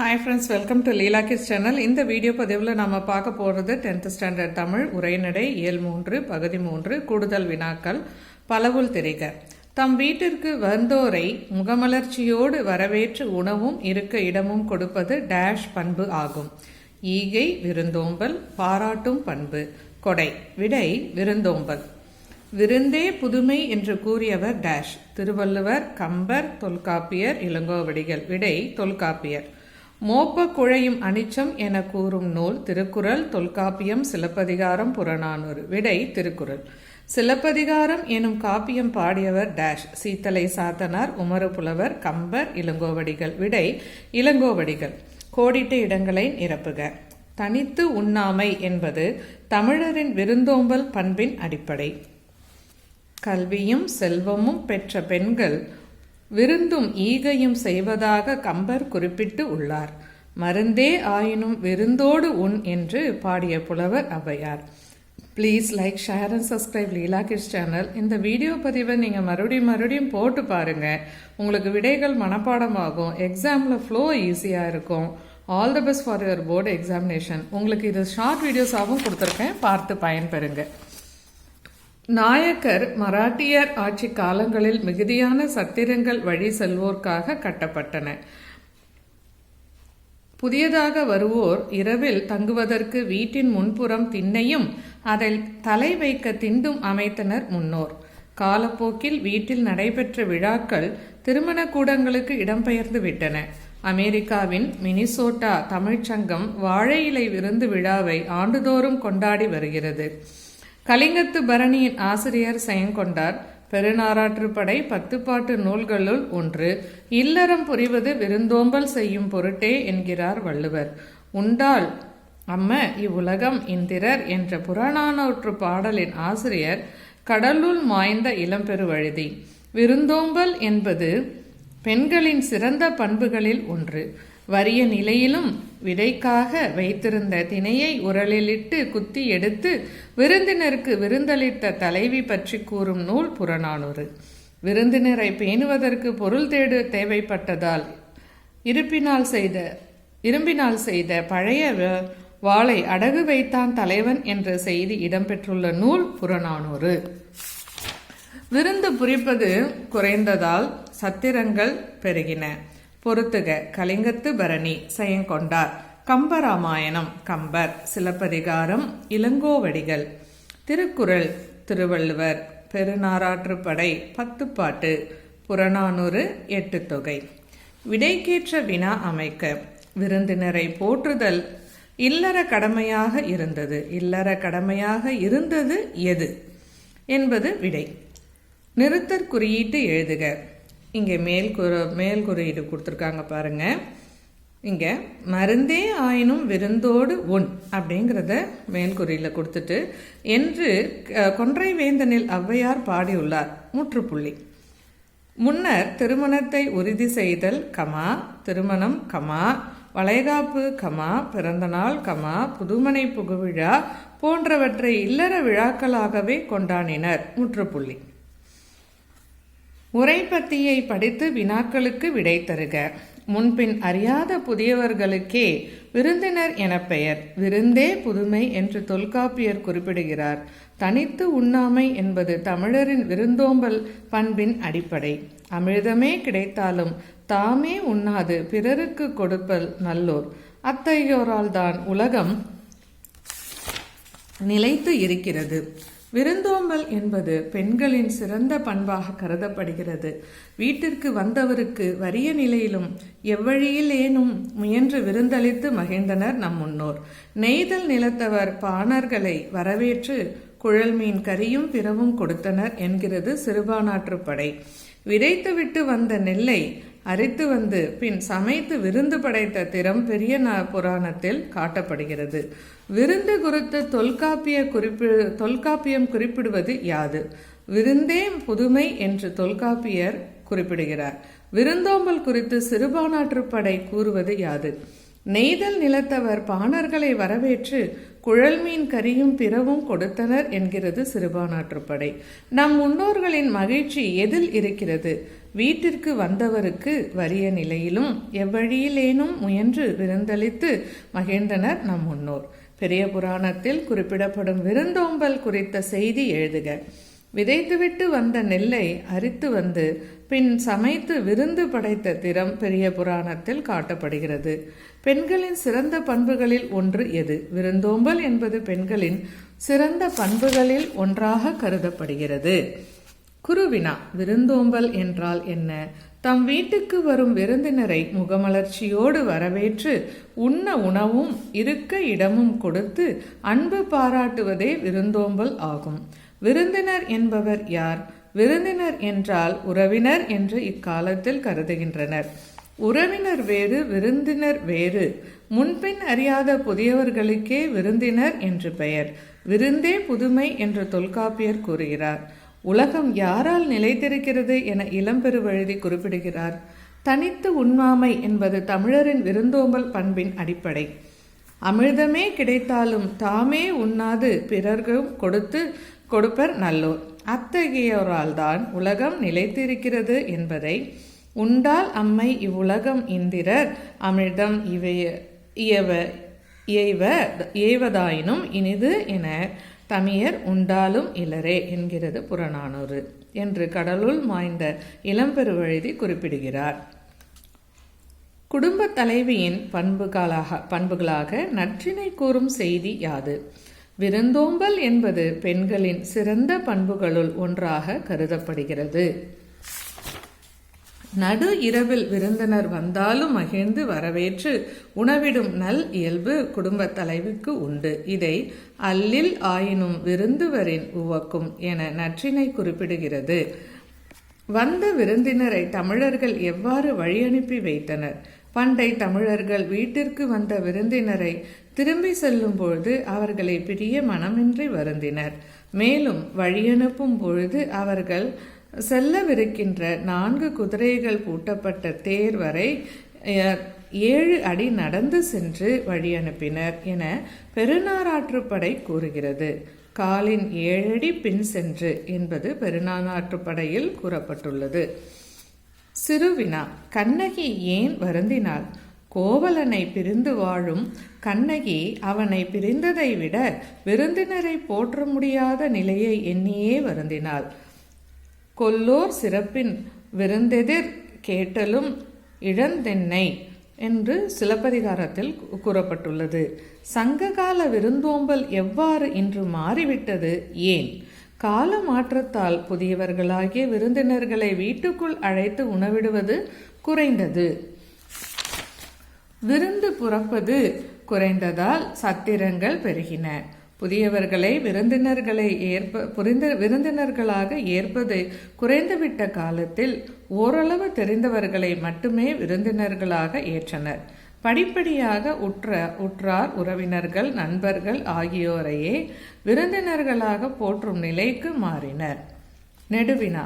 Hi friends, welcome to Leela Kids channel. இந்த video பதிவில் நம்ம பார்க்க போகிறது 10th ஸ்டாண்டர்ட் தமிழ் உரைநடை இயல் 3 பகுதி 3 கூடுதல் வினாக்கள் பலவுள் தெரிக. தம் வீட்டிற்கு வந்தோரை முகமலர்ச்சியோடு வரவேற்று உணவும் இருக்க இடமும் கொடுப்பது டேஷ் பண்பு ஆகும். ஈகை விருந்தோம்பல், பாராட்டும் பண்பு. கொடை. விடை விருந்தோம்பல். விருந்தே புதுமை என்று கூறியவர் டேஷ். திருவள்ளுவர், கம்பர், தொல்காப்பியர், இளங்கோவடிகள். விடை தொல்காப்பியர். மோப்ப குழையும் அனிச்சம் என கூறும் நூல் திருக்குறள், தொல்காப்பியம், சிலப்பதிகாரம், புறநானூறு. விடை திருக்குறள். சிலப்பதிகாரம் எனும் காப்பியம் பாடியவர் டேஷ். சீத்தலை சாத்தனார், உமறு புலவர், கம்பர், இளங்கோவடிகள். விடை இளங்கோவடிகள். கோடிட்ட இடங்களை நிரப்புக. தனித்து உண்ணாமை என்பது தமிழரின் விருந்தோம்பல் பண்பின் அடிப்படை. கல்வியும் செல்வமும் பெற்ற பெண்கள் விருந்தும் ஈகையும் செய்வதாக கம்பர் குறிப்பிட்டு உள்ளார். மருந்தே ஆயினும் விருந்தோடு உண் என்று பாடிய புலவர் Avvaiyar. Please like, share and subscribe Leela kids channel. இந்த வீடியோ பதிவை நீங்கள் மறுபடியும் போட்டு பாருங்கள். உங்களுக்கு விடைகள் மனப்பாடமாகும். எக்ஸாமில் ஃப்ளோ ஈஸியாக இருக்கும். All the best for your board examination. உங்களுக்கு இது ஷார்ட் வீடியோஸாகவும் கொடுத்துருக்கேன், பார்த்து பயன்பெறுங்க. நாயக்கர் மராட்டியர் ஆட்சி காலங்களில் மிகுதியான சத்திரங்கள் வழி செல்வோர்க்காக கட்டப்பட்டன. புதியதாக வருவோர் இரவில் தங்குவதற்கு வீட்டின் முன்புறம் திண்ணையும் அதில் தலை வைக்க திண்டும் அமைத்தனர் முன்னோர். காலப்போக்கில் வீட்டில் நடைபெற்ற விழாக்கள் திருமண கூடங்களுக்கு இடம்பெயர்ந்து விட்டன. அமெரிக்காவின் மினிசோட்டா தமிழ்ச்சங்கம் வாழை இலை விருந்து விழாவை ஆண்டுதோறும் கொண்டாடி வருகிறது. கலிங்கத்து பரணியின் ஆசிரியர் செயங்கொண்டார். பெருநாராற்றுப்படை 10 பாட்டு நூல்களுள் ஒன்று. இல்லறம் புரிவது விருந்தோம்பல் செய்யும் பொருட்டே என்கிறார் வள்ளுவர். உண்டால் அம்ம இவ்வுலகம் இந்திரர் என்ற புறநானூற்று பாடலின் ஆசிரியர் கடலுள் மாய்ந்த இளம்பெருவழுதி. விருந்தோம்பல் என்பது பெண்களின் சிறந்த பண்புகளில் ஒன்று. வறிய நிலையிலும் விடைக்காக வைத்திருந்த திணையை உரலிலிட்டு குத்தி எடுத்து விருந்தினருக்கு விருந்தளித்த தலைவி பற்றி கூறும் நூல் புறநானூறு. விருந்தினரை பேணுவதற்கு பொருள் தேடு தேவைப்பட்டதால் இரும்பினால் செய்த பழைய வாளை அடகு வைத்தான் தலைவன் என்ற செய்தி இடம்பெற்றுள்ள நூல் புறநானூறு. விருந்து புரிப்பது குறைந்ததால் சத்திரங்கள் பெருகின. பொறுத்துக. கலிங்கத்து பரணி செயங்கொண்டார். கம்பராமாயணம் கம்பர். சிலப்பதிகாரம் இளங்கோவடிகள். திருக்குறள் திருவள்ளுவர். பெருநாராற்றுப்படை 10 பாட்டு. புறநானூறு 8 தொகை. விடைக்கேற்ற வினா அமைக்க. விருந்தினரை போற்றுதல் இல்லற கடமையாக இருந்தது. இல்லற கடமையாக இருந்தது எது என்பது விடை. நிறுத்தற் குறியீட்டு எழுதுக. இங்கே மேல் குறியீடு கொடுத்துருக்காங்க பாருங்க. இங்கே மருந்தே ஆயினும் விருந்தோடு உண் அப்படிங்கிறத மேல் குறியில் கொடுத்துட்டு என்று கொன்றை வேந்தனில் ஔவையார் பாடியுள்ளார். முற்றுப்புள்ளி. முன்னர் திருமணத்தை உறுதி செய்தல் கமா, திருமணம் கமா, வளைகாப்பு கமா, பிறந்தநாள் கமா, புதுமனை புகுவிழா போன்றவற்றை இல்லற விழாக்களாகவே கொண்டாடினர். முற்றுப்புள்ளி. உரைப்பத்தியை படித்து வினாக்களுக்கு விடை தருக. முன்பின் அறியாத புதியவர்களுக்கே விருந்தினர் என பெயர். விருந்தே புதுமை என்று தொல்காப்பியர் குறிப்பிடுகிறார். தனித்து உண்ணாமை என்பது தமிழரின் விருந்தோம்பல் பண்பின் அடிப்படை. அமிர்தமே கிடைத்தாலும் தாமே உண்ணாது பிறருக்கு கொடுப்பல் நல்லோர். அத்தகையோரால் தான் உலகம் நிலைத்து இருக்கிறது. விருந்தோம்பல் என்பது பெண்களின் சிறந்த பண்பாக கருதப்படுகிறது. வீட்டிற்கு வந்தவருக்கு வறிய நிலையிலும் எவ்வழியில் ஏனும் முயன்று விருந்தளித்து மகிழ்ந்தனர் நம் முன்னோர். நெய்தல் நிலத்தவர் பாணர்களை வரவேற்று குழல் மீன் கறியும் பிறவும் கொடுத்தனர் என்கிறது சிறுபானாற்றுப்படை. விதைத்துவிட்டு வந்த நெல்லை அரித்து வந்து பின் சமைத்து விருந்து படைத்த திறம் பெரிய புராணத்தில் காட்டப்படுகிறது. விருந்து குறித்து தொல்காப்பியம் குறிப்பிடுவது யாது? விருந்தே புதுமை என்று தொல்காப்பியர் குறிப்பிடுகிறார். விருந்தோம்பல் குறித்து சிறுபானாற்றுப்படை கூறுவது யாது? நெய்தல் நிலத்தவர் பாணர்களை வரவேற்று குழல் மீன் கறியும் பிறவும் கொடுத்தனர் என்கிறது சிறுபானாற்றுப்படை. நம் முன்னோர்களின் மகிழ்ச்சி எதில் இருக்கிறது? வீட்டிற்கு வந்தவருக்கு வறிய நிலையிலும் எவ்வழியிலேனும் முயன்று விருந்தளித்து மகிழ்ந்தனர் நம் முன்னோர். பெரிய புராணத்தில் குறிப்பிடப்படும் விருந்தோம்பல் குறித்த செய்தி எழுதுக. விதைத்துவிட்டு வந்த நெல்லை அரித்து வந்து பின் சமைத்து விருந்து படைத்த திறம் பெரிய புராணத்தில் காட்டப்படுகிறது. பெண்களின் சிறந்த பண்புகளில் ஒன்று எது? விருந்தோம்பல் என்பது பெண்களின் சிறந்த பண்புகளில் ஒன்றாக கருதப்படுகிறது. குருவினா, விருந்தோம்பல் என்றால் என்ன? தம் வீட்டுக்கு வரும் விருந்தினரை முகமலர்ச்சியோடு வரவேற்று உண்ண உணவும் இருக்க இடமும் கொடுத்து அன்பு பாராட்டுவதே விருந்தோம்பல் ஆகும். விருந்தினர் என்பவர் யார்? விருந்தினர் என்றால் உறவினர் என்று இக்காலத்தில் கருதுகின்றனர். உறவினர் வேறு, விருந்தினர் வேறு. முன்பின் அறியாத புதியவர்களுக்கே விருந்தினர் என்று பெயர். விருந்தே புதுமை என்று தொல்காப்பியர் கூறுகிறார். உலகம் யாரால் நிலைத்திருக்கிறது என இளம்பெருவழுதி குறிப்பிடுகிறார். தனித்து உண்ணாமை என்பது தமிழரின் விருந்தோம்பல் பண்பின் அடிப்படை. அமிர்தமே கிடைத்தாலும் தாமே உண்ணாது பிறர்க்கும் கொடுப்பர் நல்லோர். அத்தகையோரால் தான் உலகம் நிலைத்திருக்கிறது என்பதை உண்டால் அம்மை இவ்வுலகம் இந்திரர் அமிர்தம் ஏவதாயினும் இனிது என தமியர் உண்டாலும் இலரே என்கிறது புறநானூறு என்று கடலுள் மாய்ந்த இளம்பெருவழுதி குறிப்பிடுகிறார். குடும்ப தலைவியின் பண்புகளாக நற்றினை கூறும் செய்தி யாது? விருந்தோம்பல் என்பது பெண்களின் சிறந்த பண்புகளுள் ஒன்றாக கருதப்படுகிறது. நடு இரவில் விருந்தினர் வந்தாலும் மகிழ்ந்து வரவேற்று உணவிடும் நல் இயல்பு குடும்ப தலைவிக்கு உண்டு. இதை அல்லில் ஆயினும் விருந்துவரின் உவக்கும் என நற்றினை குறிப்பிடுகிறது. வந்த விருந்தினரை தமிழர்கள் எவ்வாறு வழியனுப்பி வைத்தனர்? பண்டை தமிழர்கள் வீட்டிற்கு வந்த விருந்தினரை திரும்பி செல்லும் பொழுது அவர்களை பிரிய மனமின்றி வருந்தினர். மேலும் வழியனுப்பும் பொழுது அவர்கள் செல்லவிருக்கின்ற 4 குதிரைகள் பூட்டப்பட்ட தேர் வரை 7 அடி நடந்து சென்று வழி அனுப்பினர் என பெருநாராற்றுப்படை கூறுகிறது. காலின் 7 அடி பின் சென்று என்பது பெருநாராற்றுப்படையில் கூறப்பட்டுள்ளது. சிறுவினா, கண்ணகி ஏன் வருந்தினாள்? கோவலனை பிரிந்து வாழும் கண்ணகி அவனை பிரிந்ததை விட விருந்தினரை போற்ற முடியாத நிலையை எண்ணியே வருந்தினாள். கொல்லோர் சிறப்பின் விருந்தெதிர் கேட்டலும் இழந்தென்னை என்று சிலப்பதிகாரத்தில் கூறப்பட்டுள்ளது. சங்ககால விருந்தோம்பல் எவ்வாறு இன்று மாறிவிட்டது? ஏன்? கால மாற்றத்தால் புதியவர்களாகிய விருந்தினர்களை வீட்டுக்குள் அழைத்து உணவிடுவது குறைந்தது. விருந்து புறப்பது குறைந்ததால் சத்திரங்கள் பெருகின. புதியவர்களை விருந்தினர்களாக ஏற்பது குறைந்துவிட்ட காலத்தில் ஓரளவு தெரிந்தவர்களை மட்டுமே விருந்தினர்களாக ஏற்றனர். படிப்படியாக உற்றார் உறவினர்கள் நண்பர்கள் ஆகியோரையே விருந்தினர்களாக போற்றும் நிலைக்கு மாறினர். நெடுவினா,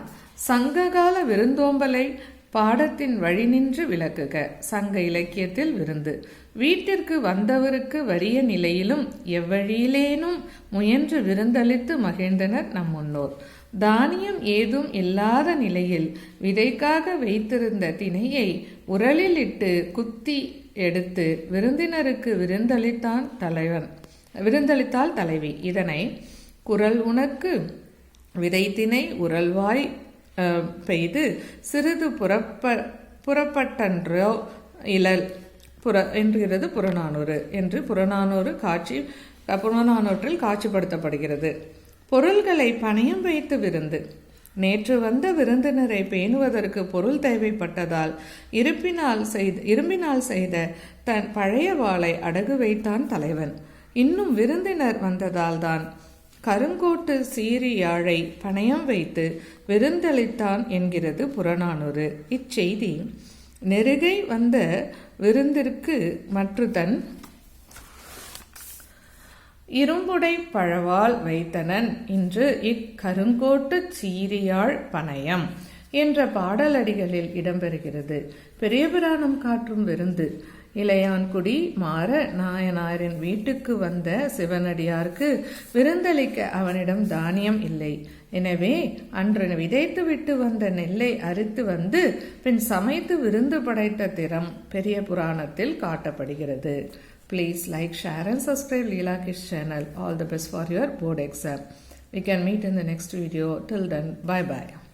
சங்ககால விருந்தோம்பலை பாடத்தின் வழி நின்று விளக்குக. சங்க இலக்கியத்தில் விருந்து வீட்டிற்கு வந்தவருக்கு வறிய நிலையிலும் எவ்வழியிலேனும் முயன்று விருந்தளித்து மகிழ்ந்தனர் நம் முன்னோர். தானியம் ஏதும் இல்லாத நிலையில் விதைக்காக வைத்திருந்த திணையை உரலில் இட்டு குத்தி எடுத்து விருந்தினருக்கு விருந்தளித்தாள் தலைவி. இதனை குரல் உனக்கு விதைத்தினை உரல்வாய் பெய்து சிறிது புறப்பட்டன்றோ இழல் என்கிறது புறநானூறு என்று புறநானூற்றில் காட்சிப்படுத்தப்படுகிறது. பொருள்களை பணயம் வைத்து விருந்து. நேற்று வந்த விருந்தினரை பேணுவதற்கு பொருள் தேவைப்பட்டதால் இரும்பினால் செய்த தன் பழைய வாளை அடகு வைத்தான் தலைவன். இன்னும் விருந்தினர் வந்ததால் தான் கருங்கோட்டு சீறி யாழை பணயம் வைத்து விருந்தளித்தான் என்கிறது புறநானூறு. இச்செய்தி நெருகை வந்த விருந்திற்கு மற்றுதன் இரும்புடை பழவால் வைத்தனன் இன்று இக்கருங்கோட்டு சீரியாழ் பணயம் என்ற பாடலடிகளில் இடம்பெறுகிறது. பெரிய புராணம் காட்டும் விருந்து இளையான்குடி மாற நாயனாரின் வீட்டுக்கு வந்த சிவனடியாருக்கு விருந்தளிக்க அவனிடம் தானியம் இல்லை. எனவே அன்று விதைத்துவிட்டு வந்த நெல்லை அரித்து வந்து பின் சமைத்து விருந்து படைத்த திறம் பெரிய புராணத்தில் காட்டப்படுகிறது. Please like, share and subscribe Leela Kids channel. All the best for your board exam. We can meet in the next video. Till then, bye bye.